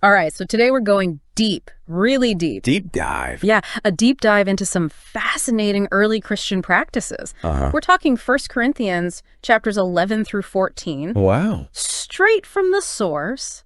All right, so today we're going deep, really deep. Deep dive. Yeah, a deep dive into some fascinating early Christian practices. We're talking 1 Corinthians chapters 11 through 14. Wow. Straight from the source,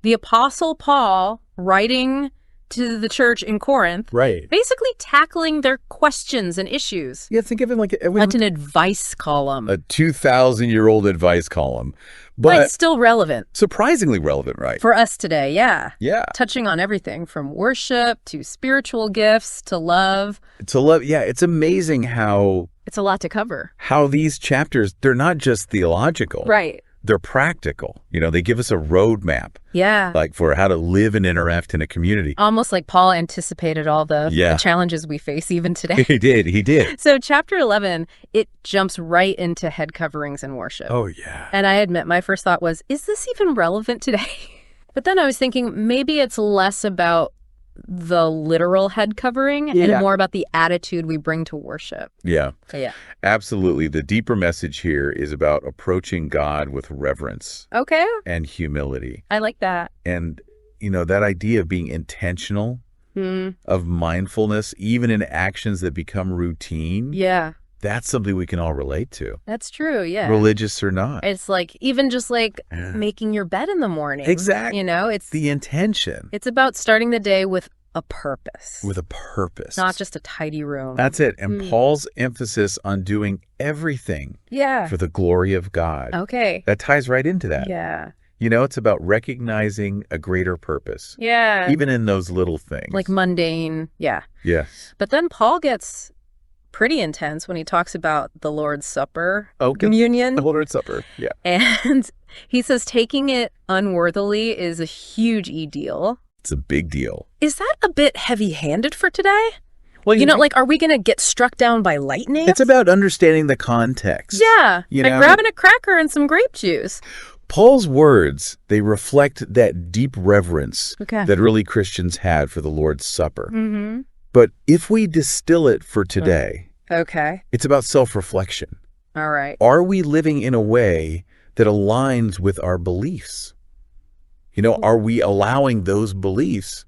the Apostle Paul writing to the church in Corinth, Right. basically tackling their questions and issues. Yeah, think of it like an advice column. a 2,000-year-old advice column. But But still relevant. surprisingly relevant, right? For us today, yeah. Yeah. Touching on everything from worship to spiritual gifts to love. To love, yeah, it's amazing how It's a lot to cover. these chapters, they're not just theological. Right. They're practical. They give us a roadmap, Yeah. like for how to live and interact in a community. Almost like Paul anticipated all the challenges we face even today. He did. So chapter 11, it jumps right into head coverings and worship. Oh, yeah. And I admit, my first thought was, is this even relevant today? But then I was thinking maybe it's less about the literal head covering and more about the attitude we bring to worship. Yeah. Yeah. Absolutely. The deeper message here is about approaching God with reverence Okay. and humility. I like that. And, that idea of being intentional, of mindfulness, even in actions that become routine, Yeah. that's something we can all relate to, That's true. Yeah. religious or not. It's like even just like making your bed in the morning. Exactly. It's The intention it's about starting the day with a purpose. with a purpose. Not just a tidy room. That's it. And Paul's emphasis on doing everything yeah. for the glory of God. Okay. That ties right into that. Yeah. It's about recognizing a greater purpose, Yeah. even in those little things. Like mundane. Yeah. Yes. But then Paul gets pretty intense when he talks about the Lord's Supper, Okay. communion. The Lord's Supper. Yeah. And he says taking it unworthily is a huge deal. It's a big deal. Is that a bit heavy-handed for today? Well, Are we going to get struck down by lightning? it's about understanding the context. Yeah, grabbing a cracker and some grape juice. Paul's words, they reflect that deep reverence Okay. that early Christians had for the Lord's Supper. Mm-hmm. But if we distill it for today, Okay. it's about self-reflection. All right. Are we living in a way that aligns with our beliefs? Are we allowing those beliefs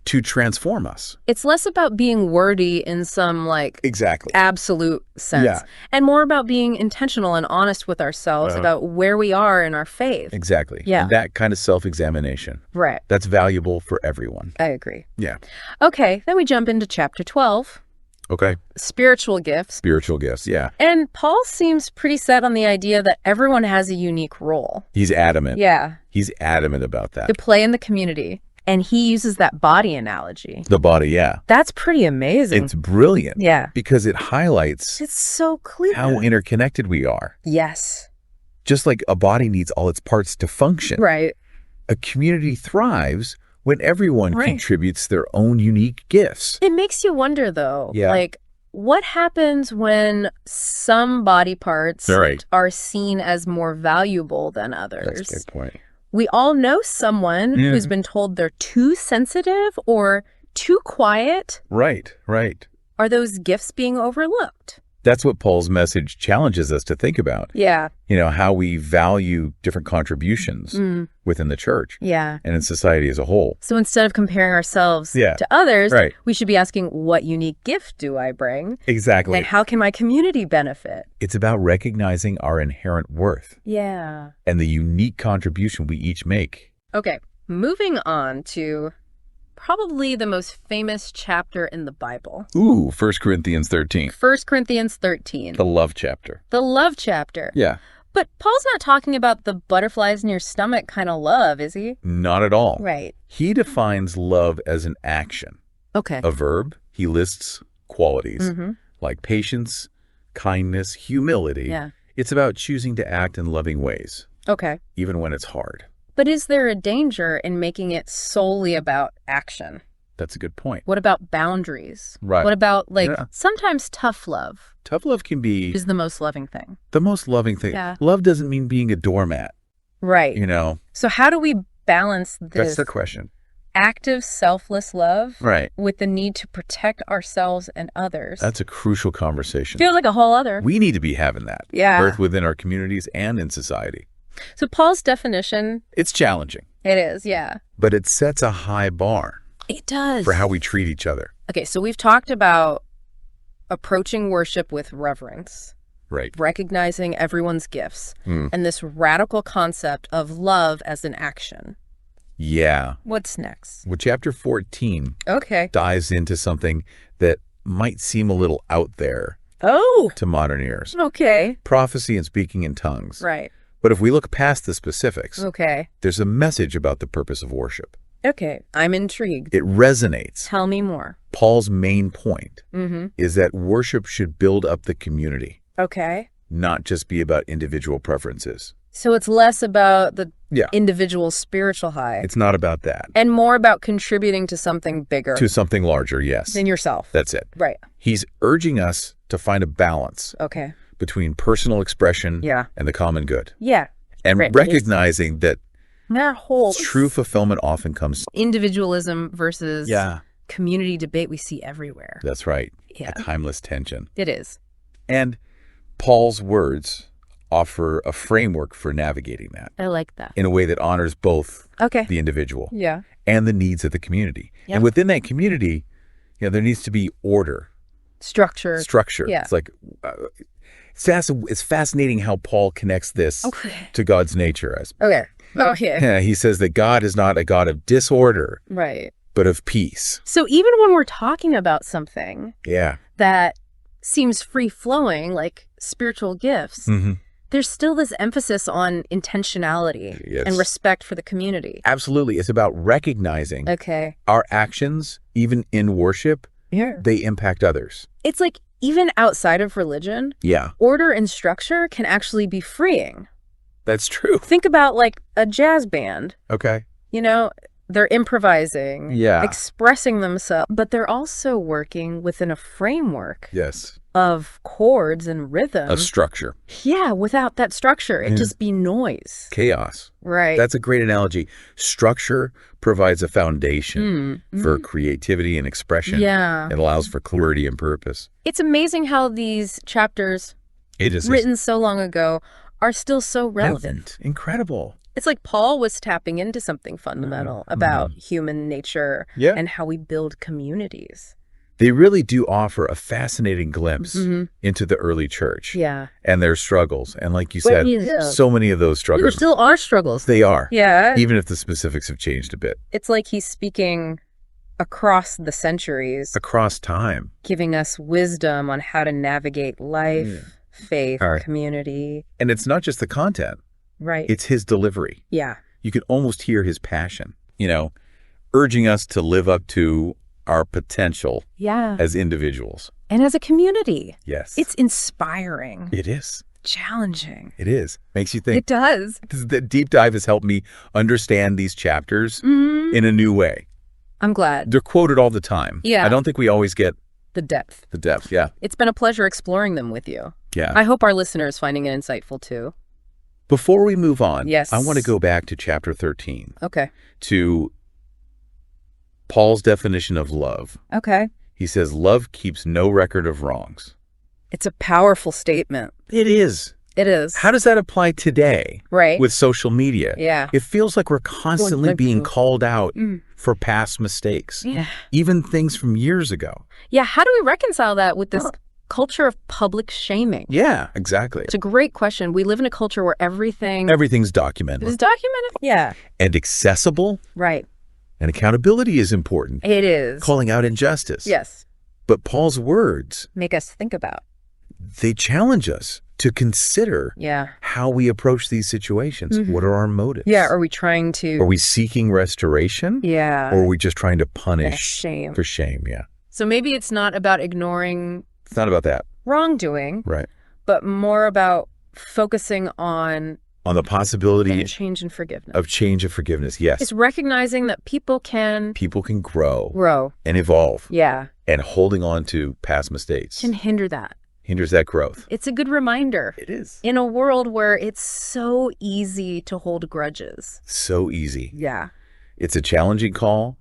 to transform us? It's less about being wordy in some Exactly. absolute sense, Yeah. and more about being intentional and honest with ourselves about where we are in our faith. Exactly. Yeah. And that kind of self-examination, Right. that's valuable for everyone. I agree. Yeah. Okay, then we jump into chapter 12, Okay. spiritual gifts. Spiritual gifts. Yeah. And Paul seems pretty set on the idea that everyone has a unique role. He's adamant. Yeah. He's adamant about that. To play in the community. And he uses that body analogy. The body, yeah. That's pretty amazing. It's brilliant. Yeah. Because it highlights It's so clear. how interconnected we are. Yes. Just like a body needs all its parts to function. Right. A community thrives when everyone Right. contributes their own unique gifts. It makes you wonder, though, Yeah. what happens when some body parts Right. are seen as more valuable than others? That's a good point. We all know someone Yeah. who's been told they're too sensitive or too quiet. Right, right. Are those gifts being overlooked? That's what Paul's message challenges us to think about. Yeah. How we value different contributions within the church Yeah. and in society as a whole. So instead of comparing ourselves Yeah. to others, Right. we should be asking, what unique gift do I bring? Exactly. And how can my community benefit? It's about recognizing our inherent worth Yeah. and the unique contribution we each make. Okay, moving on to probably the most famous chapter in the Bible. Ooh, 1 Corinthians 13. 1 Corinthians 13. The love chapter. The love chapter. Yeah. But Paul's not talking about the butterflies in your stomach kind of love, is he? Not at all. Right. He defines love as an action. Okay. A verb, he lists qualities like patience, kindness, humility. Yeah. It's about choosing to act in loving ways, Okay. even when it's hard. But is there a danger in making it solely about action? That's a good point. What about boundaries? Right. What about, Yeah. sometimes tough love Tough love can be is the most loving thing? the most loving thing. Yeah. Love doesn't mean being a doormat, Right. So how do we balance That's this the question. active, selfless love Right. with the need to protect ourselves and others? That's a crucial conversation. Feels like a whole other. We need to be having that, Yeah. both within our communities and in society. So Paul's definition, It's challenging. It is, yeah. but it sets a high bar It does. for how we treat each other. Okay, so we've talked about approaching worship with reverence, Right. recognizing everyone's gifts, Mm. and this radical concept of love as an action. Yeah. What's next? Well, chapter 14 Okay. dives into something that might seem a little out there Oh, to modern ears. okay. Prophecy and speaking in tongues. Right. But if we look past the specifics, Okay. there's a message about the purpose of worship. Okay. I'm intrigued. It resonates. Tell me more. Paul's main point Mm-hmm. is that worship should build up the community, Okay. not just be about individual preferences. So it's less about the Yeah. individual spiritual high It's not about that. and more about contributing to something bigger To something larger, yes. than yourself. That's it. Right. He's urging us to find a balance Okay. between personal expression Yeah. and the common good. Yeah. And Right. recognizing that That whole true fulfillment often comes. individualism versus Yeah. community debate we see everywhere. That's right. Yeah. A timeless tension. It is. And Paul's words offer a framework for navigating that I like that. in a way that honors both Okay. the individual Yeah. and the needs of the community. Yeah. And within that community, there needs to be order, Structure. structure. Yeah. It's like, it's fascinating how Paul connects this Okay. to God's nature. Okay. Okay. Yeah, he says that God is not a God of disorder, Right. but of peace. So even when we're talking about something Yeah. that seems free-flowing, like spiritual gifts, Hmm. there's still this emphasis on intentionality Yes. and respect for the community. Absolutely. It's about recognizing Okay. our actions, even in worship, Yeah. they impact others. It's like even outside of religion, Yeah, order and structure can actually be freeing. that's true. Think about like a jazz band, Okay. they're improvising, Yeah. expressing themselves, but they're also working within a framework Yes. of chords and rhythm. A structure. Yeah, without that structure, it'd Yeah. just be noise. Chaos. Right. That's a great analogy. Structure provides a foundation for creativity and expression. Yeah. It allows for clarity and purpose. It's amazing how these chapters It is written so long ago are still so relevant. Incredible. It's like Paul was tapping into something fundamental about human nature Yeah. and how we build communities. They really do offer a fascinating glimpse into the early church Yeah. and their struggles. And like you said, yeah. so many of those There struggles, still are struggles. they are, Yeah. even if the specifics have changed a bit It's like he's speaking across the centuries, across time. giving us wisdom on how to navigate life, faith, All right. community. And it's not just the content, Right. it's his delivery. Yeah. You can almost hear his passion, urging us to live up to our potential Yeah. as individuals. And as a community, Yes. it's inspiring, It is. challenging. It is. Makes you think. It does. The deep dive has helped me understand these chapters in a new way. I'm glad. They're quoted all the time. Yeah. I don't think we always get The depth. the depth. Yeah. It's been a pleasure exploring them with you. Yeah. I hope our listeners finding it insightful too. Before we move on, Yes. I want to go back to chapter 13 Okay. to Paul's definition of love. Okay. He says, love keeps no record of wrongs. It's a powerful statement. It is. It is. How does that apply today Right. with social media? Yeah. It feels like we're constantly being called out Mm. for past mistakes, Yeah. even things from years ago. Yeah. How do we reconcile that with this culture of public shaming? Yeah, exactly. It's a great question. We live in a culture where everything Everything's documented is documented. Yeah. and accessible, Right. and accountability is important, It is. calling out injustice. Yes. But Paul's words, Make us think about. they challenge us to consider Yeah. how we approach these situations. What are our motives? Yeah. Are we trying to? Are we seeking restoration? Yeah. Or are we just trying to Yeah, punish shame. for shame? Yeah. So maybe it's not about ignoring It's not about that. wrongdoing, Right. but more about focusing on On the possibility change and forgiveness. of change and forgiveness. Yes. It's recognizing that people can People can grow grow. and evolve, Yeah. and holding on to past mistakes Can hinder that. hinders that growth. It's a good reminder It is. in a world where it's so easy to hold grudges. So easy. Yeah. It's a challenging call,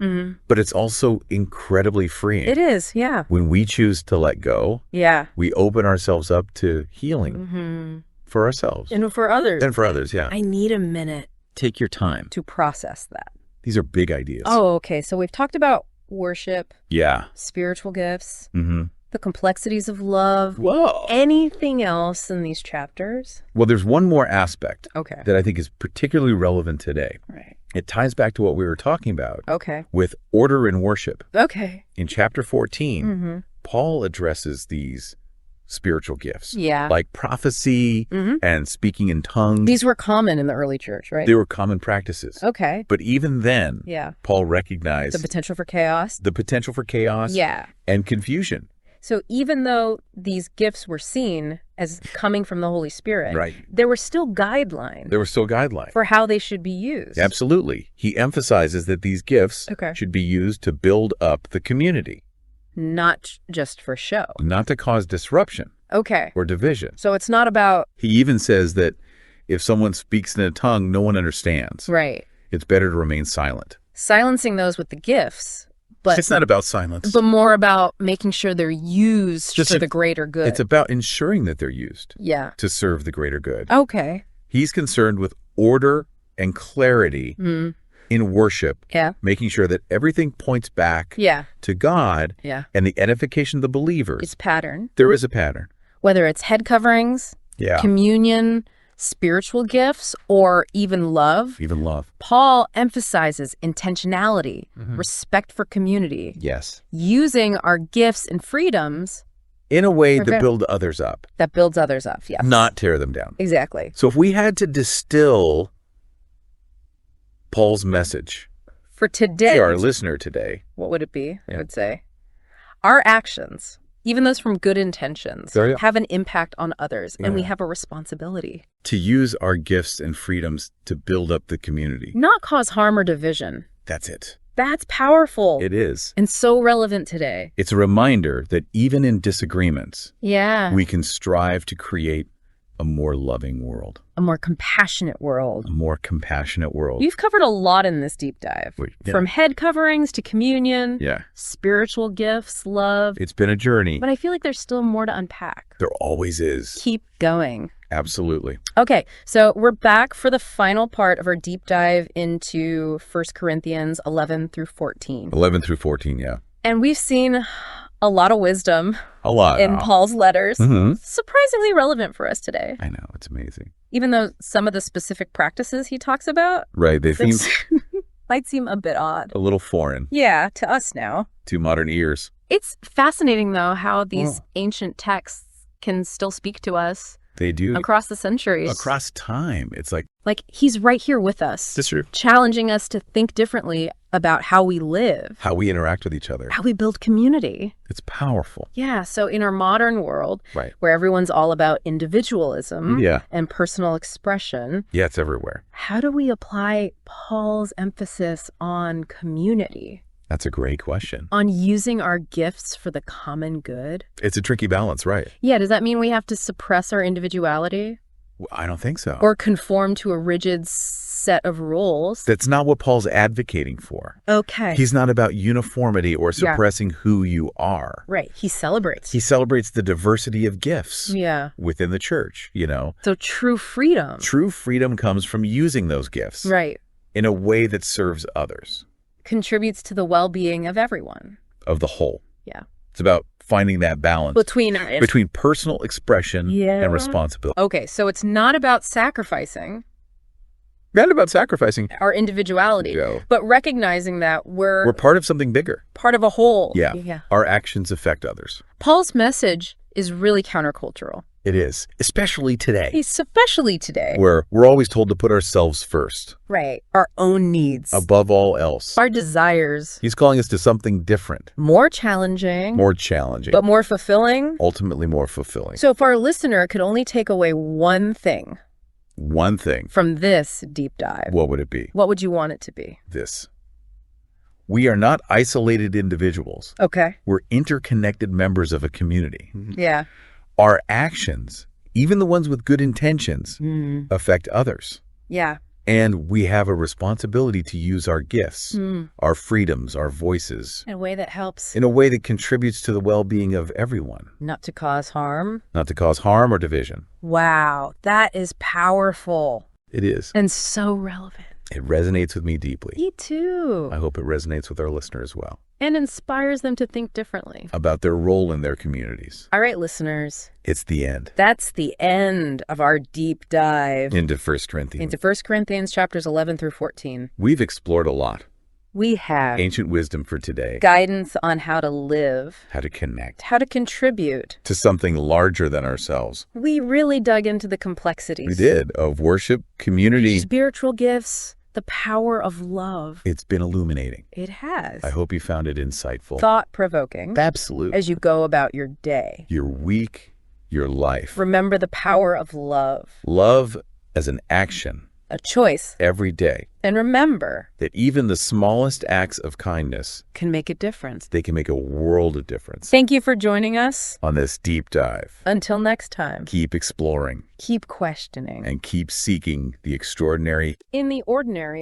but it's also incredibly freeing. It is. Yeah. When we choose to let go, Yeah. we open ourselves up to healing for ourselves And for others. and for others. Yeah. I need a minute Take your time. to process that. These are big ideas. Oh, okay. So we've talked about worship, Yeah. spiritual gifts, Mm-hmm. the complexities of love. Whoa. Anything else in these chapters? Well, there's one more aspect Okay. that I think is particularly relevant today. Right. It ties back to what we were talking about Okay. with order in worship. Okay. In chapter 14, Mm-hmm. Paul addresses these spiritual gifts. Yeah. Like prophecy Mm-hmm. and speaking in tongues. These were common in the early church, right? They were common practices. Okay. But even then, Yeah. Paul recognized The potential for chaos. the potential for chaos Yeah. and confusion. So even though these gifts were seen as coming from the Holy Spirit, Right. there were still guidelines There were still guidelines. for how they should be used. Absolutely. He emphasizes that these gifts Okay. should be used to build up the community, Not just for show. not to cause disruption Okay. or division. So it's not about, He even says that if someone speaks in a tongue no one understands, right, it's better to remain silent. silencing those with the gifts, but It's not about silence. but more about making sure they're used Just for a- the greater good. It's about ensuring that they're used Yeah. to serve the greater good. Okay. He's concerned with order and clarity Mm. in worship, Yeah. making sure that everything points back Yeah. to God Yeah. and the edification of the believers. It's pattern. There is a pattern. Whether it's head coverings, Yeah. communion, spiritual gifts, or even love, Even love. Paul emphasizes intentionality, Mhm. respect for community, Yes. using our gifts and freedoms In a way Okay. to build others up, that builds others up. Yes. not tear them down. Exactly. So if we had to distill Paul's message For today, to our listener today, what would it be? Yeah. I would say our actions, even those from good intentions, There you go. have an impact on others, and we Yeah. have a responsibility. to use our gifts and freedoms to build up the community. Not cause harm or division. That's it. That's powerful It is. and so relevant today. It's a reminder that even in disagreements, Yeah. we can strive to create a more loving world, A more compassionate world. a more compassionate world. You've covered a lot in this deep dive. Yeah. From head coverings to communion, Yeah. spiritual gifts, love. It's been a journey. But I feel like there's still more to unpack. There always is. Keep going. Absolutely. Okay, so we're back for the final part of our deep dive into 1 Corinthians 11 through 14. 11 through 14, yeah. And we've seen a lot of wisdom A lot. in Paul's letters. Mhm. Surprisingly relevant for us today. I know. It's amazing. Even though some of the specific practices he talks about Right. They seem might seem a bit odd. a little foreign Yeah, to us now. to modern ears. It's fascinating, though, how these Oh. ancient texts can still speak to us They do. across the centuries. Across time. It's like, Like, he's right here with us, this is challenging us to think differently about how we live, how we interact with each other. how we build community. It's powerful. Yeah, so in our modern world, Right. where everyone's all about individualism Yeah. and personal expression, Yeah, it's everywhere. how do we apply Paul's emphasis on community, That's a great question. on using our gifts for the common good? It's a tricky balance, right? Yeah, does that mean we have to suppress our individuality I don't think so. or conform to a rigid set of rules? That's not what Paul's advocating for. Okay. He's not about uniformity or suppressing who you are. Right. He celebrates. He celebrates the diversity of gifts Yeah. within the church, you know. So true freedom. True freedom comes from using those gifts Right. in a way that serves others, Contributes to the well-being of everyone. of the whole. Yeah. It's about finding that balance Between personal expression Yeah. and responsibility. Okay, so it's not about sacrificing Not about sacrificing. our individuality, No. but recognizing that we're We're part of something bigger. part of a whole. Yeah. Our actions affect others. Paul's message is really countercultural, It is, especially today, especially today. where we're always told to put ourselves first, Right. Our own needs, above all else. our desires. He's calling us to something different, More challenging, more challenging, but more fulfilling. ultimately more fulfilling. So if our listener could only take away one thing One thing, from this deep dive, what would it be? what would you want it to be? This. We are not isolated individuals. Okay. We're interconnected members of a community. Yeah. Our actions, even the ones with good intentions, affect others. Yeah. And we have a responsibility to use our gifts, Mm. our freedoms, our voices, In a way that helps in a way that contributes to the well-being of everyone, not to cause harm. not to cause harm or division. Wow, that is powerful. It is. And so relevant. It resonates with me deeply. Me too. I hope it resonates with our listeners as well. And inspires them to think differently about their role in their communities. All right, listeners. It's the end. That's the end of our deep dive into 1 Corinthians. Into 1 Corinthians chapters 11 through 14. We've explored a lot. We have Ancient wisdom for today. guidance on how to live, How to connect. how to contribute. To something larger than ourselves. We really dug into the complexities. We did. Of worship, community. Spiritual gifts, the power of love. It's been illuminating. It has. I hope you found it insightful. Thought-provoking. Absolutely. As you go about your day. Your week, your life. Remember the power of love. Love as an action. A choice. Every day. And remember that even the smallest acts of kindness can make a difference. They can make a world of difference. Thank you for joining us on this deep dive. Until next time. Keep exploring. Keep questioning. And keep seeking the extraordinary in the ordinary.